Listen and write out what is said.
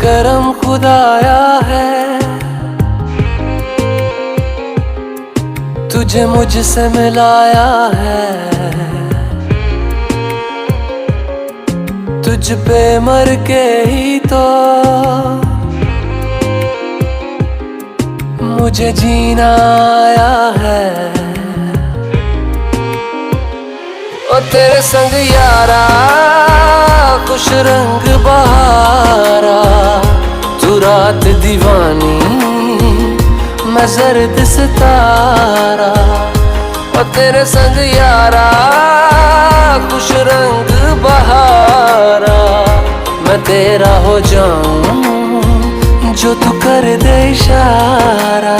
करम खुदाया है, तुझे मुझसे मिलाया है। तुझ पे मर के ही तो मुझे जीना आया है। ओ तेरे संग यारा खुश रंग बहारा, तू रात दीवानी मैं जर्द सितारा। ओ तेरे संग यारा खुश रंग बहारा, मैं तेरा हो जाऊं जो तू कर दे इशारा।